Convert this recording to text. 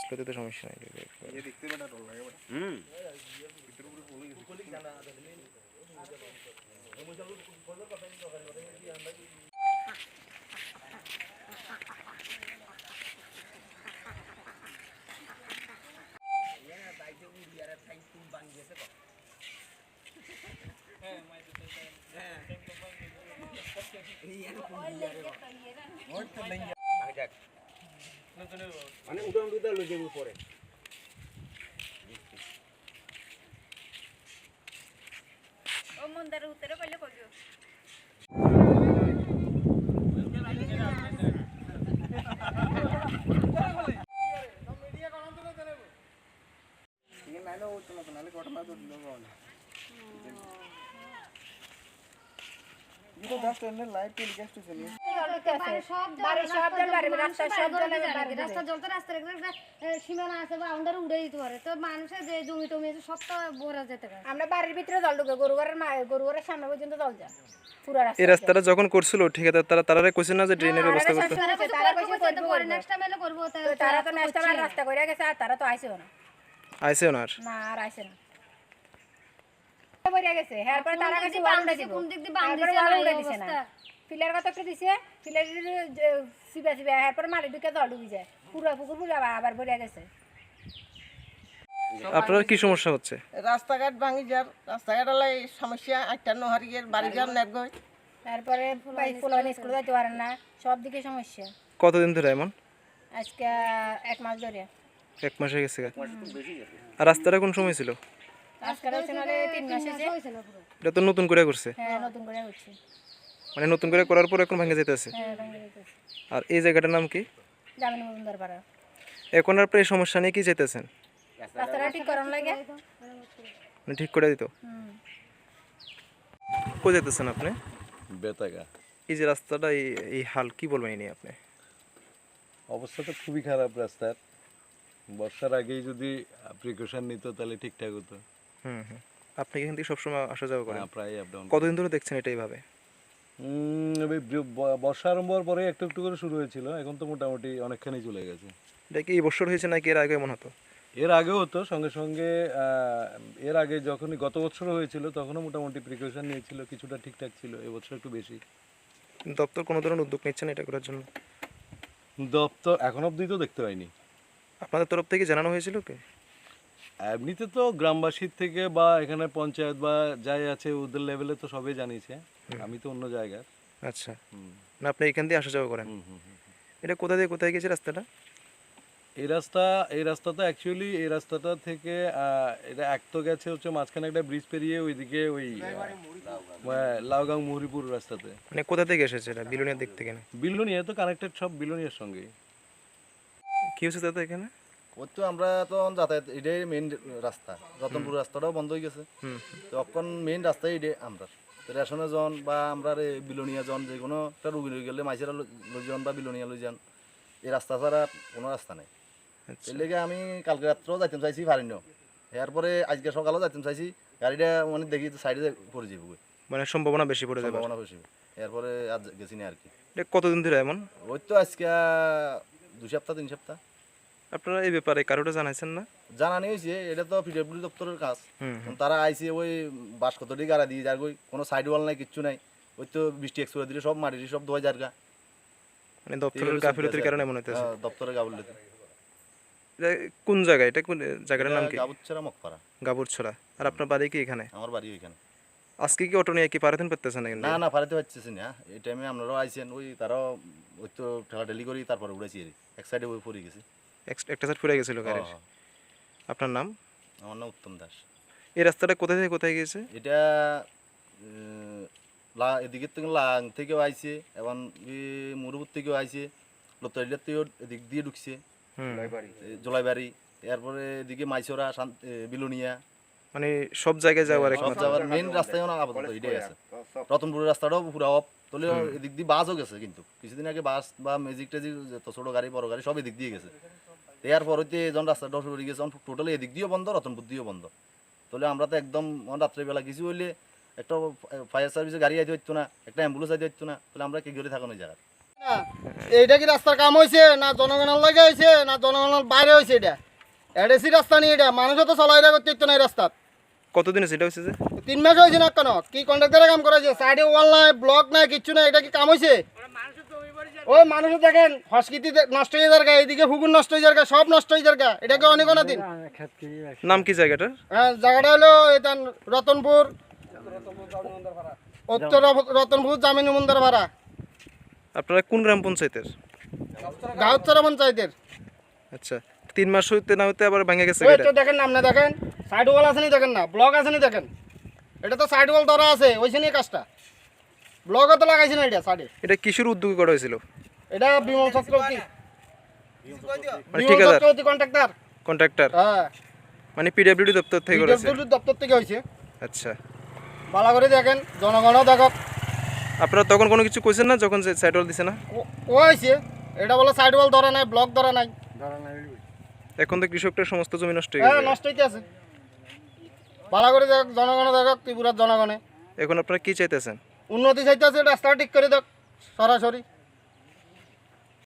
স্লোতে সমস্যা নাই। মানে উঠান দুটা লই যাব পরে ও মন্দার উত্তরে কইলে কইও ইয়ে নাইলো তো না নালে ঘটনা তো দিলো না এটা জাস্ট এনে লাইভ টেলিকাস্ট হচ্ছে বাড়ি সব জন বাড়ি রাস্তা সব জন রাস্তা জলতে রাস্তার একটা সীমানা আছে বা আন্ডার উড়ে দিতে পারে তো মানুষের যে জমি টমি আছে সব তো ভরা যেতে পারে আমরা বাড়ির ভিতরে জল ঢুকে গরুঘরের সামনে পর্যন্ত জল যায় পুরো রাস্তা এই রাস্তাটা যখন করছিল ঠিকাদার তারা কইছে না যে ড্রেনের ব্যবস্থা করতে। তারা কইছে করতে পারে নেক্সট টাইম এলে করব তারা তো নেক্সট বার রাস্তা কইরা গেছে আর তারা তো আইছেও না আইছেও না আর। না আর আইছে না বইরা গেছে এরপর তারা কাছে ওয়ালটা দিব কোন দিক দিয়ে বাঁধ দিছে না ফিলার কত একটু দিছে ফিলার সিবা সিবা এরপর মাটি ঢুকে জল ডুবে যায় পুরো পুকুর পুরো আবার বইরা গেছে। আপনার কি সমস্যা হচ্ছে? রাস্তাঘাট ভাঙি যার রাস্তাঘাটালাই সমস্যা একটা নহরিয়ের বাড়ি যার নেট গই তারপরে ফুলন স্কুল যাইতে পারেন না সব দিকে সমস্যা। কতদিন ধরে এমন? আজকে 1 মাস ধরে। 1 মাস হয়ে গেছে। আর রাস্তাটা কোন সময় ছিল? আজকাল হচ্ছে না 3 মাস হয়েছে। এটা তো নতুন করে করছে। হ্যাঁ নতুন করে হচ্ছে। মানে নতুন করে করার পর এখন ভাঙে যেতেছে। হ্যাঁ ভাঙে যেতেছে। আর এই জায়গাটার নাম কি? জামিন মজুমদার পাড়া। এখন আর এই সমস্যা নিয়ে কি যেতেছেন? রাস্তাটা ঠিক করার লাগে। মানে ঠিক করে দিত। কই যেতেছেন আপনি? বেতাগা। এই যে রাস্তাটা এই হাল কি বলবেন এই নিয়ে আপনি? অবস্থা তো খুবই খারাপ রাস্তার। বর্ষার আগেই যদি প্রিকশন নিত তাহলে ঠিকঠাক হতো। আপনি এখান থেকে সবসময় আসা যাওয়া করেন? প্রায় আপ ডাউন। কতদিন ধরে দেখছেন এটা এইভাবে? বর্ষা আরম্ভ হওয়ার পরে একটু একটু করে শুরু হয়েছিল, এখন তো মোটামুটি অনেকখানি চলে গেছে। এটা কি এই বছর হয়েছে নাকি এর আগে এমন হতো? এর আগেও হতো, সঙ্গে সঙ্গে এর আগে যখনই গত বছরও হয়েছিল তখনও মোটামুটি প্রিকশন নিয়েছিল, কিছুটা ঠিকঠাক ছিল। এবছর একটু বেশি। দপ্তর কোনো ধরনের উদ্যোগ নিচ্ছেন এটা করার জন্য? দপ্তর এখন অবধি তো দেখতে পাইনি। আপনাদের তরফ থেকে জানানো হয়েছিল কি? এমনিতে তো গ্রামবাসীর থেকে বা এখানে পঞ্চায়েত বা যাই আছে ওদের লেভেলে তো সবাই জানিয়েছে। আমি তো অন্য জায়গায়। আচ্ছা, না আপনি এখান দিয়ে আসা যাওয়া করেন? এটা কোথা দিয়ে কোথায় গেছে রাস্তাটা? এই রাস্তাটা অ্যাকচুয়ালি এই রাস্তাটা থেকে এটা এক তো গেছে হচ্ছে মাঝখানে একটা ব্রিজ পেরিয়ে ওইদিকে ওই লাউগাং মুহুরিপুর রাস্তাতে। মানে কোথা থেকে এসেছে এটা? বিলোনিয়ার দিক থেকে না? বিলোনিয়া তো কানেক্টেড, সব বিলোনিয়ার সঙ্গে। কি হচ্ছে দাদা এখানে? ওই তো আমরা তো যাতায়াত এটাই মেইন রাস্তা, রতনপুর রাস্তাটাও বন্ধ হয়ে গেছে। তো এখন মেইন রাস্তায় এটাই আমরা রেশনে জন বা আমরা বিলোনিয়া জন যে কোনো একটা রুগী লই গেলে মাইসেরা লই যান বা বিলোনিয়া লই যান, এই রাস্তা ছাড়া কোনো রাস্তা নেই। এর লেগে আমি কালকে রাত্রেও যাইতে চাইছি পারিনি, এরপরে আজকে সকালেও যাইতে চাইছি, গাড়িটা মানে দেখি সাইডে পড়ে যাবো, মানে সম্ভাবনা বেশি পড়ে যাবে। সম্ভাবনা বেশি, এরপরে আজ গেছি না আর কি। এটা কতদিন ধরে এমন? ওই তো আজকে 2 সপ্তাহ 3 সপ্তাহ। আপনারা এই ব্যাপারে কারোটা জানাইছেন না? জানানি হয়েছে, এটা তো পিডব্লিউডি দপ্তরের কাজ। তারা আইসে ওই বাস কতটি গাড়া দিয়ে যার কোনো সাইড ওয়াল নাই, কিচ্ছু নাই। ওই তো বৃষ্টি এক্সপ্রেস দিলে সব মাটি সব ধোয়া জায়গা, মানে দপ্তরের গাফিলতির কারণে মনে হচ্ছে। দপ্তরের গাফিলতি। এটা কোন জায়গা? এটা কোন জায়গাটার নাম কি? গাবুছড়া মকপাড়া। গাবুরছড়া। আর আপনার বাড়ি কি এখানে? আমার বাড়ি ওইখানে। আজকে কি অটো নিয়ে কি পারাতেন পারতেছেন না? না না পারাতে পারতেছি না, এই টাইমে আপনারাও আইছেন, ওই তারাও ওই তো ঠেলাঠেলি করি তারপরে উড়েছি এক সাইডে ওই পড়ে গেছি, একটা সাইড ফুরে গেছিল গাড়ির। আপনার নাম? আমার নাম উত্তম দাস। এই রাস্তাটা কোথায় থেকে কোথায় গিয়েছে? এটা এদিকে থেকে লাং থেকেও আইছে, এবং মুরুপুর থেকেও আইছে, লতারিয়ার থেকেও এদিক দিয়ে ঢুকছে জলাইবাড়ি, এরপরে এদিকে মাইসরা বিলোনিয়া মানে সব জায়গায় যাওয়ার সব একমাত্র যাওয়ার মেইন রাস্তায় আপাতত এটাই আছে। রতনপুরের রাস্তাটাও পুরো অফ, তাহলে এদিক দিয়ে বাসও গেছে, কিন্তু কিছুদিন আগে বাস বা ম্যাজিক টেজিক যত ছোট গাড়ি বড় গাড়ি সব এদিক দিয়ে গেছে। এরপর হইতে যখন রাস্তাটা সরে গেছে টোটালি এদিক দিয়েও বন্ধ, রতনপুর দিয়েও বন্ধ। তাহলে আমরা তো একদম রাত্রেবেলা কিছু হইলে একটা ফায়ার সার্ভিসের গাড়ি আইতে হইতো না, একটা অ্যাম্বুলেন্স আইতে হইতো না, তাহলে আমরা কি করে থাকানো জায়গা? এইটা কি রাস্তার কাম হয়েছে না জনগণের লাগে হয়েছে না জনগণের বাইরে হয়েছে? এটা এডেসি রাস্তা নিয়ে এটা মানুষও তো চলাইরা করতে হইতো না এই রাস্তা। কতদিন সেটা হয়েছে যে 3 মাস হয়েছে না কেন? কি কন্ট্রাক্টরে কাম করেছে? সাইডে ওয়াল নাই, ব্লক নাই, কিচ্ছু নাই, এটা কি কাম হয়েছে? ওই মানুষ দেখেন সংস্কৃতি নষ্ট হয়ে যার গা, এইদিকে পুকুর নষ্ট হয়ে যার গা, সব নষ্ট হয়ে যার গা, এটাকে অনেক দিন। নাম কি জায়গাটার? হ্যাঁ, জায়গাটা হলো এটা রতনপুর, উত্তর রতনপুর জামিন মন্দির ভাড়া, আপনারা কোন গ্রাম পঞ্চায়েতের? গাউতরা পঞ্চায়েতের। আচ্ছা, 3 মাস হইতে না হইতে আবার ভেঙে গেছে ওই এটা। তো দেখেন না, আপনি দেখেন সাইড ওয়াল আছে নি, দেখেন না ব্লক আছে নি, দেখেন এটা তো সাইড ওয়াল ধরা আছে, ওইছে নি কাজটা, ব্লকও তো লাগাইছে না এটা সাইডে। এটা কিশোর উদ্যোগে করা হয়েছিল? এটা বিমল চক্রবর্তী, মানে বিমল ঠিকাদার, চক্রবর্তী কন্ট্রাক্টর। কন্ট্রাক্টর, হ্যাঁ, মানে পিডব্লিউডি দপ্তর থেকে করেছে। পিডব্লিউডি দপ্তর থেকে হয়েছে। আচ্ছা, ভালো করে দেখেন, জনগণও দেখক। আপনারা তখন কোনো কিছু কইছেন না যখন যে সাইড ওয়াল দিছে না? ও হয়েছে, এটা বলে সাইড ওয়াল ধরা নাই, ব্লক ধরা নাই। এখন তো কৃষকদের সমস্ত জমি নষ্ট হয়ে হ্যাঁ, গেছে। নষ্ট হইতে আছে। ভালো করে দেখ, জনগণও দেখক, ত্রিপুরার জনগণে এখন আপনারা কি চাইতেছেন? উন্নতি চাইতে আছে, রাস্তা ঠিক করে দেখ সরাসরি।